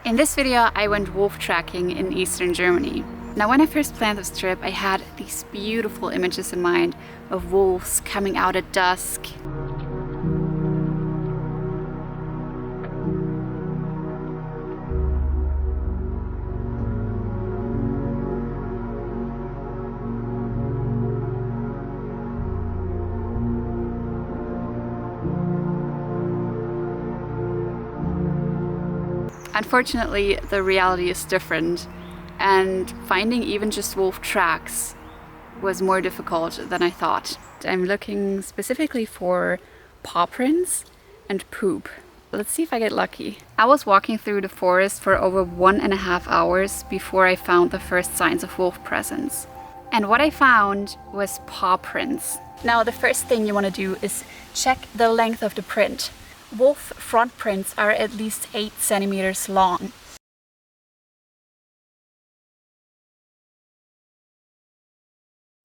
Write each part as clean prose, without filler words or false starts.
In this video, I went wolf tracking in eastern Germany. Now, when I first planned this trip, I had these beautiful images in mind of wolves coming out at dusk. Unfortunately, the reality is different, and finding even just wolf tracks was more difficult than I thought. I'm looking specifically for paw prints and poop. Let's see if I get lucky. I was walking through the forest for over 1.5 hours before I found the first signs of wolf presence. And what I found was paw prints. Now, the first thing you want to do is check the length of the print. Wolf front prints are at least 8 centimeters long.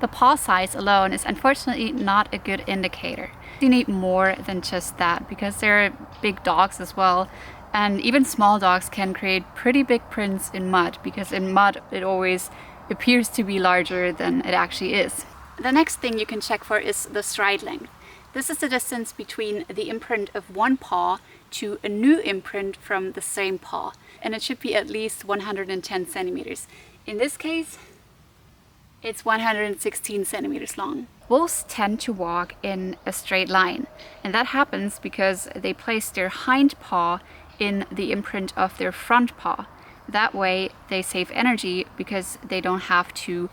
The paw size alone is unfortunately not a good indicator. You need more than just that because there are big dogs as well, and even small dogs can create pretty big prints in mud because in mud it always appears to be larger than it actually is. The next thing you can check for is the stride length. This is the distance between the imprint of one paw to a new imprint from the same paw, and it should be at least 110 centimeters. In this case, it's 116 centimeters long. Wolves tend to walk in a straight line, and that happens because they place their hind paw in the imprint of their front paw. That way they save energy because they don't have to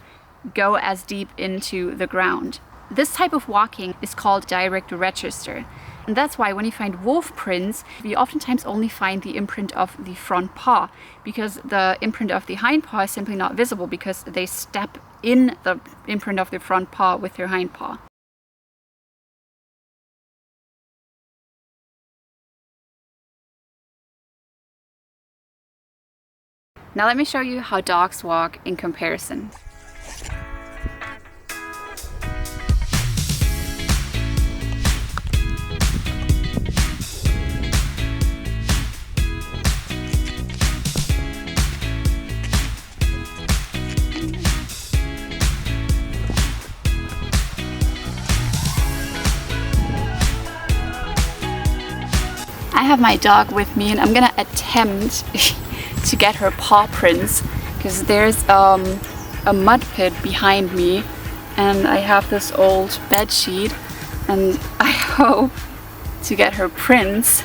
go as deep into the ground. This type of walking is called direct register, and that's why when you find wolf prints, we oftentimes only find the imprint of the front paw, because the imprint of the hind paw is simply not visible because they step in the imprint of the front paw with their hind paw. Now let me show you how dogs walk in comparison. I have my dog with me and I'm gonna attempt to get her paw prints because there's a mud pit behind me and I have this old bed sheet, and I hope to get her prints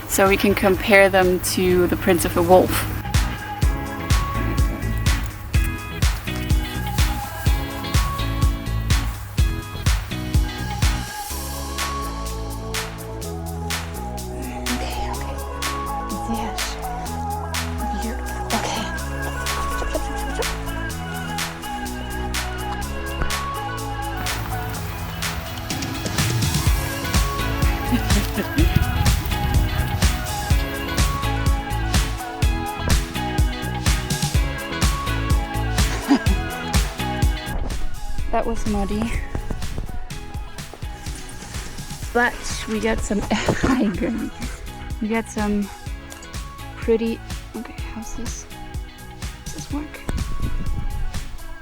so we can compare them to the prints of a wolf. That was muddy, but we got some. Hi, girl. We got some pretty. Okay, how's this? Does this work?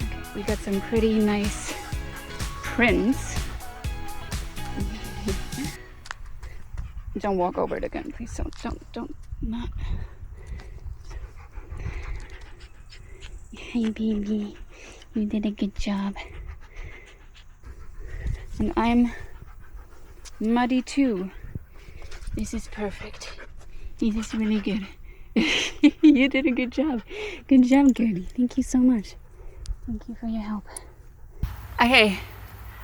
Okay, we got some pretty nice prints. Don't walk over it again, please. Don't not. Hey, baby, you did a good job. And I'm muddy too. This is perfect. This is really good. You did a good job. Good job, Gertie. Thank you so much. Thank you for your help. Okay,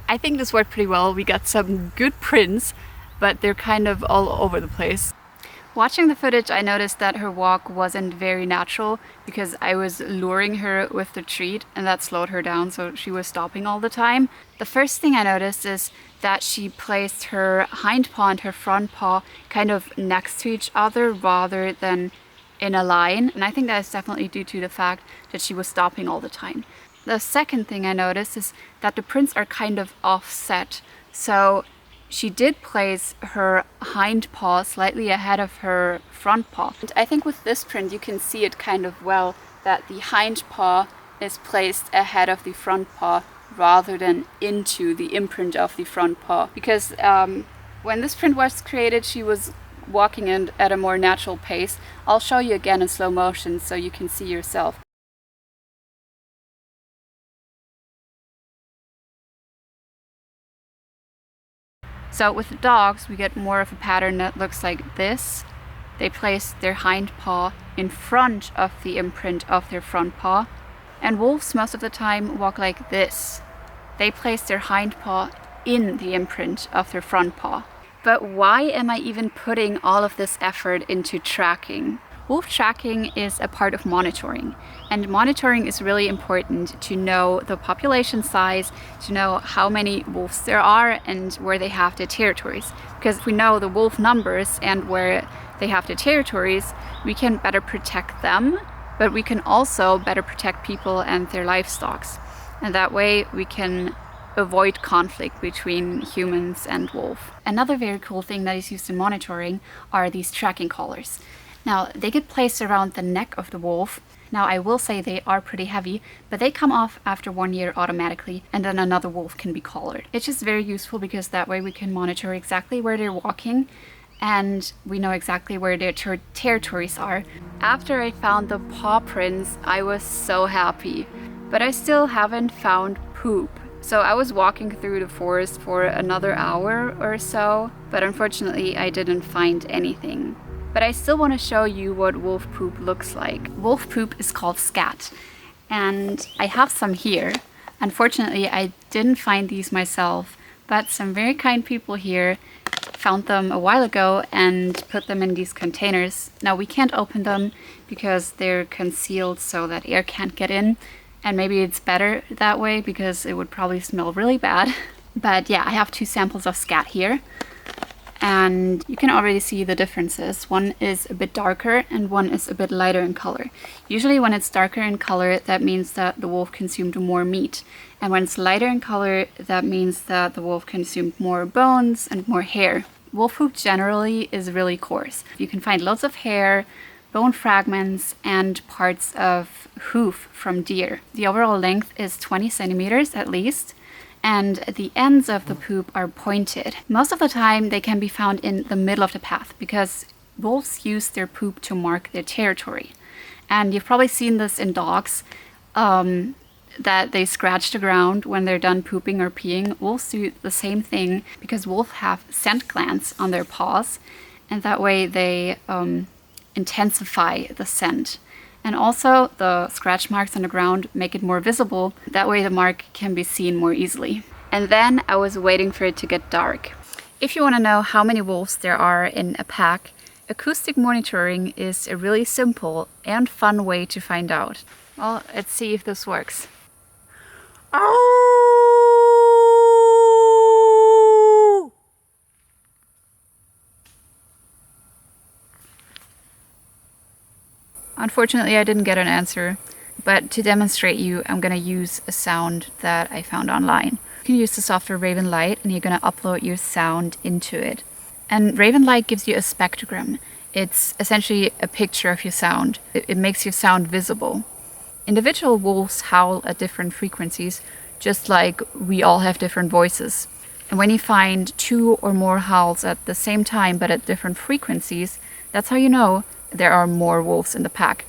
I think this worked pretty well. We got some good prints, but they're kind of all over the place. Watching the footage, I noticed that her walk wasn't very natural because I was luring her with the treat, and that slowed her down, so she was stopping all the time. The first thing I noticed is that she placed her hind paw and her front paw kind of next to each other rather than in a line, and I think that is definitely due to the fact that she was stopping all the time. The second thing I noticed is that the prints are kind of offset, so she did place her hind paw slightly ahead of her front paw. And I think with this print you can see it kind of well, that the hind paw is placed ahead of the front paw rather than into the imprint of the front paw. Because when this print was created, she was walking in at a more natural pace. I'll show you again in slow motion so you can see yourself. So with the dogs, we get more of a pattern that looks like this. They place their hind paw in front of the imprint of their front paw. And wolves most of the time walk like this. They place their hind paw in the imprint of their front paw. But why am I even putting all of this effort into tracking? Wolf tracking is a part of monitoring, and monitoring is really important to know the population size, to know how many wolves there are and where they have their territories. Because if we know the wolf numbers and where they have their territories, we can better protect them, but we can also better protect people and their livestock. And that way we can avoid conflict between humans and wolf. Another very cool thing that is used in monitoring are these tracking collars. Now, they get placed around the neck of the wolf. Now, I will say they are pretty heavy, but they come off after 1 year automatically, and then another wolf can be collared. It's just very useful because that way we can monitor exactly where they're walking, and we know exactly where their territories are. After I found the paw prints, I was so happy, but I still haven't found poop. So I was walking through the forest for another hour or so, but unfortunately I didn't find anything. But I still want to show you what wolf poop looks like. Wolf poop is called scat, and I have some here. Unfortunately, I didn't find these myself, but some very kind people here found them a while ago and put them in these containers. Now, we can't open them because they're concealed so that air can't get in, and maybe it's better that way because it would probably smell really bad. But yeah, I have 2 samples of scat here. And you can already see the differences. One is a bit darker and one is a bit lighter in color. Usually when it's darker in color, that means that the wolf consumed more meat. And when it's lighter in color, that means that the wolf consumed more bones and more hair. Wolf poop generally is really coarse. You can find loads of hair, bone fragments, and parts of hoof from deer. The overall length is 20 centimeters at least, and the ends of the poop are pointed. Most of the time they can be found in the middle of the path because wolves use their poop to mark their territory. And you've probably seen this in dogs, that they scratch the ground when they're done pooping or peeing. Wolves do the same thing because wolves have scent glands on their paws, and that way they intensify the scent. And also the scratch marks on the ground make it more visible. That way the mark can be seen more easily. And then I was waiting for it to get dark. If you want to know how many wolves there are in a pack, acoustic monitoring is a really simple and fun way to find out. Well, let's see if this works. Unfortunately, I didn't get an answer, but to demonstrate you, I'm going to use a sound that I found online. You can use the software Raven Light, and you're going to upload your sound into it. And Raven Light gives you a spectrogram. It's essentially a picture of your sound. It makes your sound visible. Individual wolves howl at different frequencies, just like we all have different voices. And when you find 2 or more howls at the same time but at different frequencies, that's how you know there are more wolves in the pack.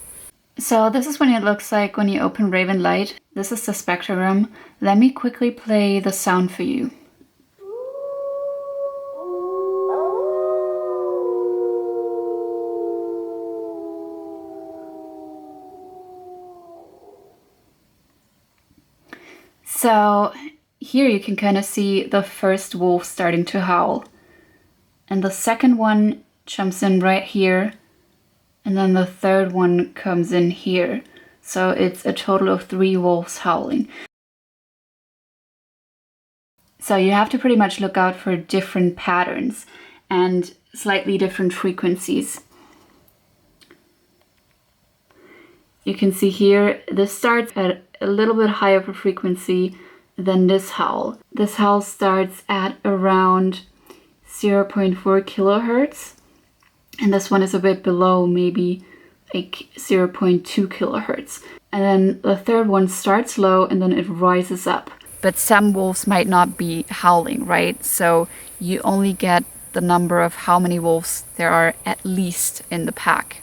So this is what it looks like when you open Raven Light. This is the spectrogram. Let me quickly play the sound for you. So here you can kind of see the first wolf starting to howl. And the second one jumps in right here. And then the third one comes in here. So it's a total of 3 wolves howling. So you have to pretty much look out for different patterns and slightly different frequencies. You can see here, this starts at a little bit higher of a frequency than this howl. This howl starts at around 0.4 kilohertz. And this one is a bit below, maybe like 0.2 kilohertz. And then the third one starts low and then it rises up. But some wolves might not be howling, right? So you only get the number of how many wolves there are at least in the pack.